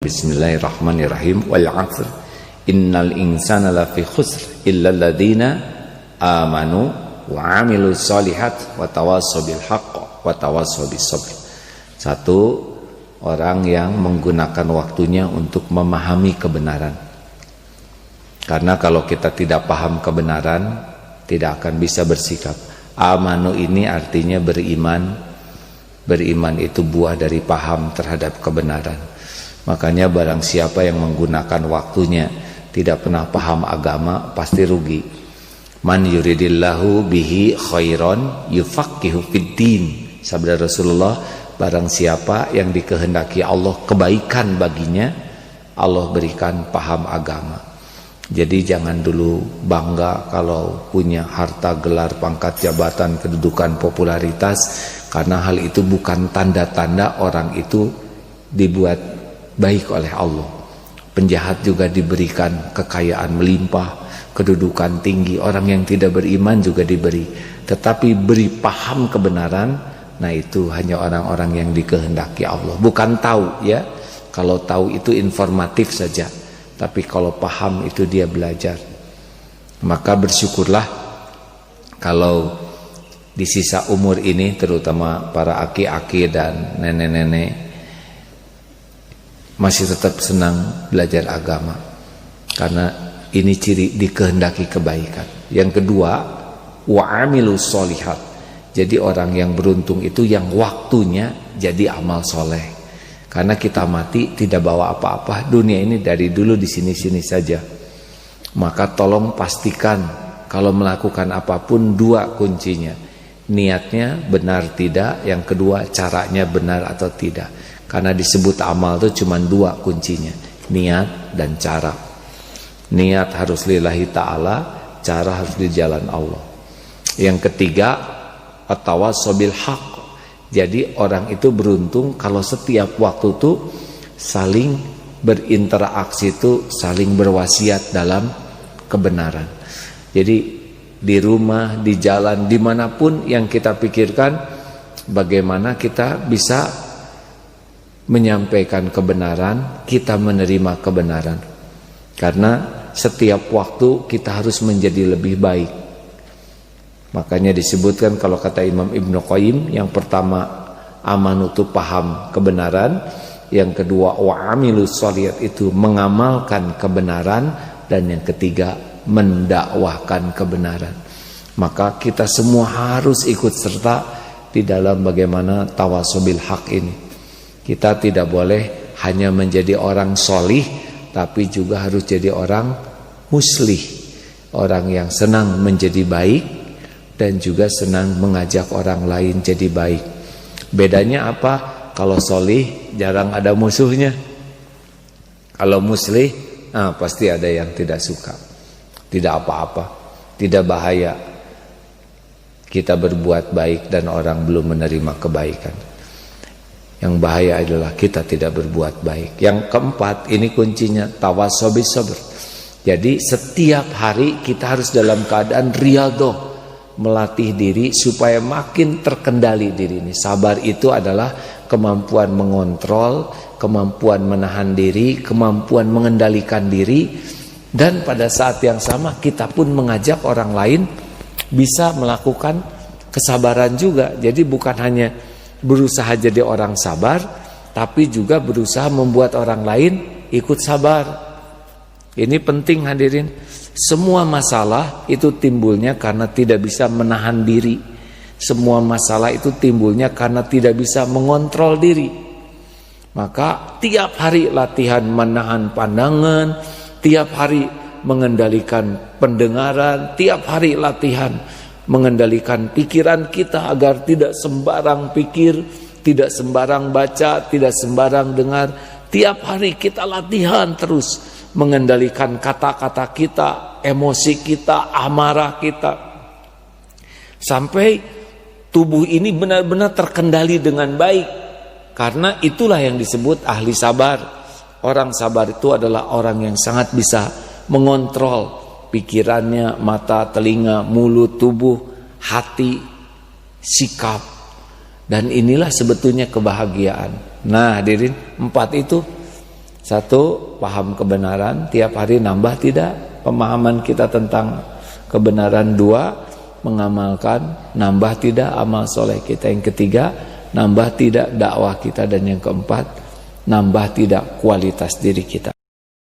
Bismillahirrahmanirrahim. Wal 'asr innal insana lafi khusr illa alladziina amanu wa 'amilus shalihat wa tawassaw bil haqq wa tawassaw bis sabr. Satu, orang yang menggunakan waktunya untuk memahami kebenaran. Karena kalau kita tidak paham kebenaran, tidak akan bisa bersikap. Amanu ini artinya beriman. Beriman itu buah dari paham terhadap kebenaran. Makanya barang siapa yang menggunakan waktunya tidak pernah paham agama, pasti rugi. Man yuridillahu bihi khairan yufaqihu fiddin. Sabda Rasulullah, barang siapa yang dikehendaki Allah kebaikan baginya, Allah berikan paham agama. Jadi jangan dulu bangga kalau punya harta, gelar, pangkat, jabatan, kedudukan, popularitas, karena hal itu bukan tanda-tanda orang itu dibuat baik oleh Allah. Penjahat juga diberikan kekayaan melimpah, kedudukan tinggi. Orang yang tidak beriman juga diberi. Tetapi beri paham kebenaran, nah itu hanya orang-orang yang dikehendaki Allah. Bukan tahu ya. Kalau tahu itu informatif saja. Tapi kalau paham itu dia belajar. Maka bersyukurlah kalau di sisa umur ini, terutama para aki-aki dan nenek-nenek, masih tetap senang belajar agama. Karena ini ciri dikehendaki kebaikan. Yang kedua, wa'amilus sholihat. Jadi orang yang beruntung itu yang waktunya jadi amal soleh. Karena kita mati tidak bawa apa-apa. Dunia ini dari dulu di sini-sini saja. Maka tolong pastikan kalau melakukan apapun, dua kuncinya. Niatnya benar tidak, yang kedua caranya benar atau tidak. Karena disebut amal itu cuma dua kuncinya, niat dan cara. Niat harus lillahi ta'ala, cara harus di jalan Allah. Yang ketiga, at-tawassaw bil haqq. Jadi orang itu beruntung kalau setiap waktu itu saling berinteraksi, itu saling berwasiat dalam kebenaran. Jadi di rumah, di jalan, dimanapun yang kita pikirkan, bagaimana kita bisa menyampaikan kebenaran, kita menerima kebenaran. Karena setiap waktu kita harus menjadi lebih baik. Makanya disebutkan kalau kata Imam Ibnu Qayyim, yang pertama amanu itu paham kebenaran, yang kedua wa'amilus sholihat itu mengamalkan kebenaran, dan yang ketiga mendakwahkan kebenaran. Maka kita semua harus ikut serta di dalam bagaimana tawassaw bil haq ini. Kita tidak boleh hanya menjadi orang solih, tapi juga harus jadi orang muslih, orang yang senang menjadi baik dan juga senang mengajak orang lain jadi baik. Bedanya apa? Kalau solih jarang ada musuhnya. Kalau muslih, pasti ada yang tidak suka. Tidak apa-apa, tidak bahaya kita berbuat baik dan orang belum menerima kebaikan. Yang bahaya adalah kita tidak berbuat baik. Yang keempat, ini kuncinya, tawassaw bis sabr. Jadi setiap hari kita harus dalam keadaan riyadhah, melatih diri supaya makin terkendali diri ini. Sabar itu adalah kemampuan mengontrol, kemampuan menahan diri, kemampuan mengendalikan diri. Dan pada saat yang sama kita pun mengajak orang lain bisa melakukan kesabaran juga. Jadi bukan hanya berusaha jadi orang sabar, tapi juga berusaha membuat orang lain ikut sabar. Ini penting hadirin. Semua masalah itu timbulnya karena tidak bisa menahan diri. Semua masalah itu timbulnya karena tidak bisa mengontrol diri. Maka tiap hari latihan menahan pandangan, tiap hari mengendalikan pendengaran, tiap hari latihan mengendalikan pikiran kita agar tidak sembarang pikir, tidak sembarang baca, tidak sembarang dengar. Tiap hari kita latihan terus mengendalikan kata-kata kita, emosi kita, amarah kita, sampai tubuh ini benar-benar terkendali dengan baik. Karena itulah yang disebut ahli sabar. Orang sabar itu adalah orang yang sangat bisa mengontrol pikirannya, mata, telinga, mulut, tubuh, hati, sikap. Dan inilah sebetulnya kebahagiaan. Nah hadirin, 4 itu Satu, paham kebenaran, tiap hari nambah tidak pemahaman kita tentang kebenaran. Dua, mengamalkan, nambah tidak amal soleh kita. Yang ketiga, nambah tidak dakwah kita. Dan yang keempat, nambah tidak kualitas diri kita.